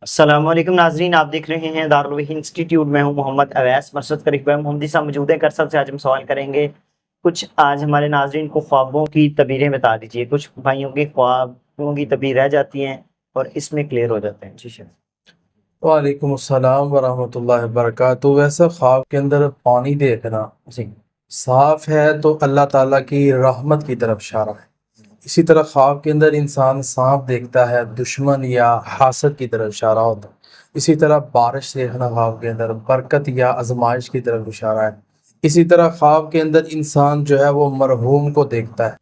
अस्सलाम वालेकुम नाजरीन, आप देख रहे हैं दारुल वही इंस्टीट्यूट। मैं हूं मोहम्मद अवैस। मरसद करीब मोहम्मदी साहब मौजूद हैं। कर साहब से आज हम सवाल करेंगे कुछ। आज हमारे नाजरीन को ख्वाबों की तबीरें बता दीजिए। कुछ भाइयों के ख्वाबों की तबीर रह जाती हैं और इसमें क्लियर हो जाते हैं। जी शेख। वालेकुम अस्सलाम वरहमतुल्लाहि वबरकातुहू। वैसे ख्वाब के अंदर पानी देखना जी साफ है तो अल्लाह ताला की रहमत की तरफ इशारा है। इसी तरह ख्वाब के अंदर इंसान सांप देखता है, दुश्मन या हासद की तरफ इशारा होता है। इसी तरह बारिश देखना ख्वाब के अंदर बरकत या आजमाइश की तरफ इशारा है। इसी तरह ख्वाब के अंदर इंसान जो है वो मरहूम को देखता है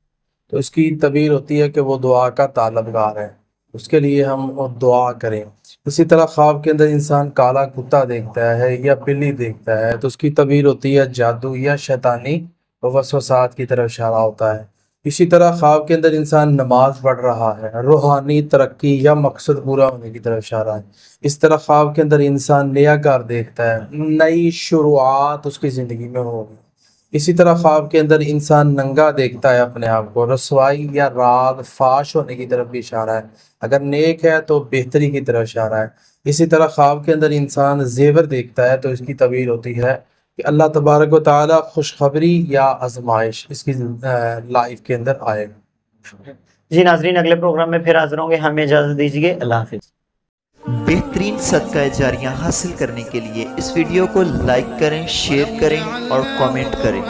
तो इसकी तबीर होती है कि वो दुआ का तालबगार है, उसके लिए हम वो दुआ करें। इसी तरह ख्वाब के अंदर इंसान काला कुत्ता देखता है या बिल्ली देखता है तो उसकी तबीर होती है जादू या शैतानी वसवसात की तरफ इशारा होता है। इसी तरह ख्वाब के अंदर इंसान नमाज पढ़ रहा है, रूहानी तरक्की या मकसद पूरा होने की तरफ इशारा है। इस तरह ख्वाब के अंदर इंसान नया घर देखता है, नई शुरुआत उसकी ज़िंदगी में होगी। इसी तरह ख्वाब के अंदर इंसान नंगा देखता है अपने आप को, रसवाई या राग फाश होने की तरफ भी इशारा है। अगर नेक है तो बेहतरी की तरफ इशारा है। इसी तरह ख्वाब के अंदर इंसान जेवर देखता है तो इसकी तबीर होती है कि अल्लाह तबारक व तआला खुशखबरी या आजमाइश इसकी लाइफ के अंदर आएगा। जी नाजरीन, अगले प्रोग्राम में फिर हाजिर होंगे। हमें इजाजत दीजिए। अल्लाह हाफिज। बेहतरीन सदका जारियां हासिल करने के लिए इस वीडियो को लाइक करें, शेयर करें और कमेंट करें।